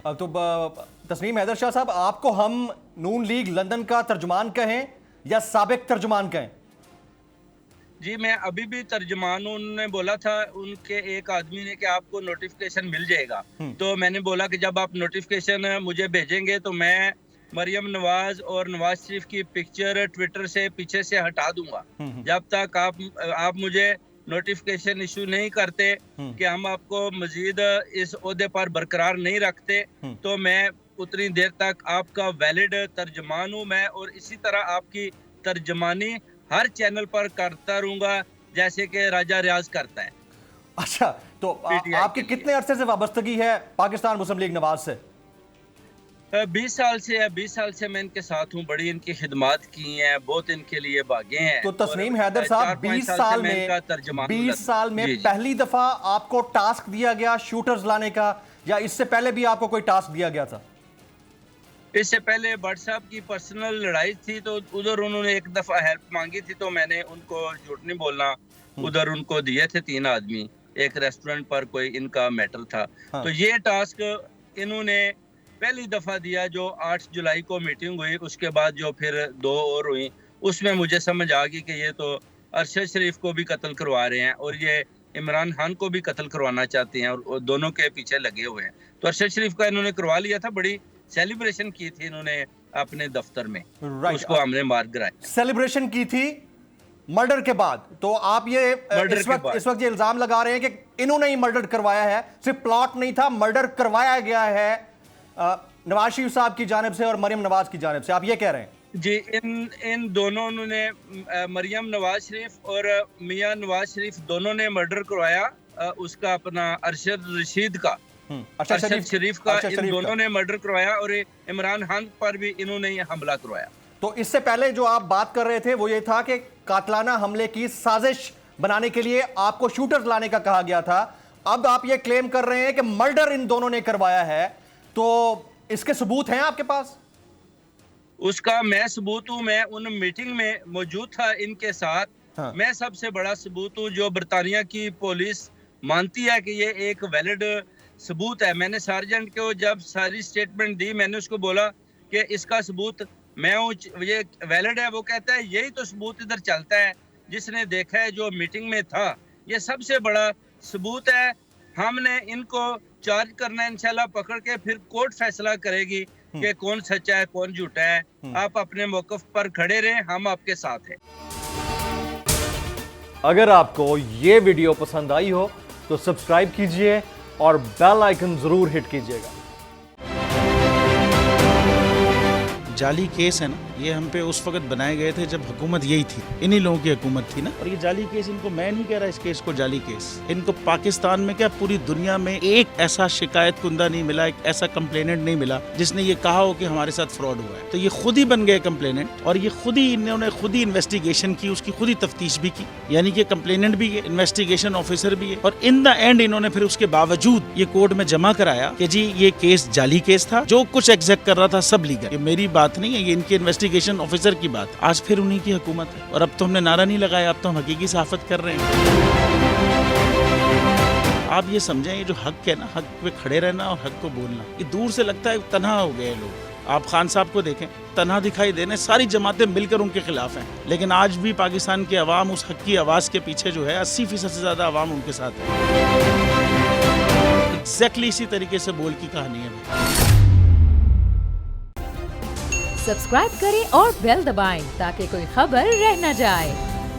तस्नीम हैदर शाह साहब, आपको हम नून लीग लंदन का तर्जुमान कहें या साबिक तर्जुमान कहें? जी, मैं अभी भी तर्जुमान हूं। उन्होंने बोला था, उनके एक आदमी ने, कि आपको नोटिफिकेशन मिल जाएगा। तो मैंने बोला कि जब आप नोटिफिकेशन मुझे भेजेंगे तो मैं मरियम नवाज और नवाज शरीफ की पिक्चर ट्विटर से पीछे से हटा दूंगा। जब तक आप मुझे नोटिफिकेशन इशू नहीं करते कि हम आपको मजीद इस ओहदे पर बरकरार नहीं रखते, तो मैं उतनी देर तक आपका वैलिड तर्जुमान हूँ मैं, और इसी तरह आपकी तर्जमानी हर चैनल पर करता रहूंगा, जैसे कि राजा रियाज करता है। अच्छा, तो आपकी कितने अरसे से वाबस्तगी है पाकिस्तान मुस्लिम लीग नवाज से? 20 साल से है। 20 साल से मैं इनके साथ हूँ। बड़ी इनकी खिदमत की हैं, बहुत इनके लिए भागे हैं। तो तस्नीम हैदर साहब, 20 साल में जी, पहली दफा आपको टास्क दिया गया शूटर्स लाने का, या इससे पहले भी आपको कोई टास्क दिया गया था? इससे पहले भट्ट साहब की पर्सनल लड़ाई थी, तो उधर उन्होंने एक दफा हेल्प मांगी थी, तो मैंने उनको, झूठ नहीं बोलना, उधर उनको दिए थे 3 आदमी। एक रेस्टोरेंट पर कोई इनका मैटर था। हाँ। तो ये टास्क इन्होंने पहली दफा दिया, जो 8 जुलाई को मीटिंग हुई, उसके बाद जो फिर 2 और हुई, उसमें मुझे समझ आ गई कि ये तो अरशद शरीफ को भी कत्ल करवा रहे हैं और ये इमरान खान को भी कत्ल करवाना चाहते हैं, और दोनों के पीछे लगे हुए हैं। तो अरशद शरीफ का इन्होंने करवा लिया था, बड़ी सेलिब्रेशन की थी इन्होंने अपने दफ्तर में। उसको हमने मार गिराया। सेलिब्रेशन की थी मर्डर के बाद। तो आप ये इस वक्त ये इल्जाम लगा रहे हैं कि इन्होंने ही मर्डर करवाया है, सिर्फ प्लॉट नहीं था, मर्डर करवाया गया है नवाज शरीफ साहब की जानिब से और मरियम नवाज की जानिब से, आप ये कह रहे हैं? जी, इन दोनों ने, मरियम नवाज शरीफ और मियां नवाज शरीफ दोनों ने मर्डर करवाया। उसका अपना अरशद रशीद का, अरशद शरीफ का, इन दोनों ने मर्डर करवाया, और इमरान खान पर भी इन्होंने ही हमला करवाया। तो इससे पहले जो आप बात कर रहे थे वो ये था कि कातलाना हमले की साजिश बनाने के लिए आपको शूटर्स लाने का कहा गया था। अब आप ये क्लेम कर रहे हैं कि मर्डर इन दोनों ने करवाया है, तो इसके सबूत हैं आपके पास? उसका मैं सबूत हूँ। मैं उन मीटिंग में मौजूद था इनके साथ। हाँ। मैं सबसे बड़ा सबूत हूँ, जो बरतानिया की पुलिस मानती है कि ये एक वैलिड सबूत है। मैंने सार्जेंट को जब सारी स्टेटमेंट दी, मैंने उसको बोला कि इसका सबूत मैं हूँ, ये वैलिड है। वो कहता है यही तो सबूत इधर चलता है, जिसने देखा है, जो मीटिंग में था, ये सबसे बड़ा सबूत है। हमने इनको चार्ज करना है, इंशाल्लाह पकड़ के फिर कोर्ट फैसला करेगी कि कौन सच्चा है कौन झूठा है। आप अपने मौक़िफ़ पर खड़े रहें, हम आपके साथ हैं। अगर आपको ये वीडियो पसंद आई हो तो सब्सक्राइब कीजिए और बेल आइकन जरूर हिट कीजिएगा। जाली केस है ना, ये हम पे उस वक्त बनाए गए थे जब हुकूमत यही थी, इन्हीं लोगों की हुकूमत थी ना। और ये जाली केस, इनको मैं नहीं कह रहा इस केस को जाली केस, इनको पाकिस्तान में क्या पूरी दुनिया में एक ऐसा शिकायत कुंदा नहीं मिला, एक ऐसा कंप्लेनेंट नहीं मिला जिसने ये कहा हो कि हमारे साथ फ्रॉड हुआ है। तो ये खुद ही बन गए कंप्लेनेंट, और ये खुद ही, इन्होंने खुद ही इन्वेस्टिगेशन की, उसकी खुद ही तफ्तीश भी की, यानी कि कंप्लेनेंट भी है, इन्वेस्टिगेशन ऑफिसर भी है। और इन द एंड इन्होंने फिर उसके बावजूद ये कोर्ट में जमा कराया कि जी ये केस जाली केस था, जो कुछ एग्जैक्ट कर रहा था सब लीगल। ये मेरी बात नहीं है, ये इनके इन्वेस्टिगेशन ऑफिसर की बात। आज फिर उन्हीं की हुकूमत है, और अब तो हमने नारा नहीं लगाया, अब तो हम हकीकी सहाफत कर रहे हैं। आप ये समझें, ये जो हक है ना, हक पे खड़े रहना और हक को बोलना, ये दूर से लगता है तन्हा हो गए लोग। आप खान साहब को देखें, तन्हा दिखाई देने, सारी जमातें मिलकर उनके खिलाफ हैं, लेकिन आज भी पाकिस्तान की आवाम उस हक की आवाज के पीछे जो है 80% से ज्यादा आवाम उनके साथ है। एग्जैक्टली इसी तरीके से बोल की कहानी है। सब्सक्राइब करें और बेल दबाएं ताकि कोई खबर रह न जाए।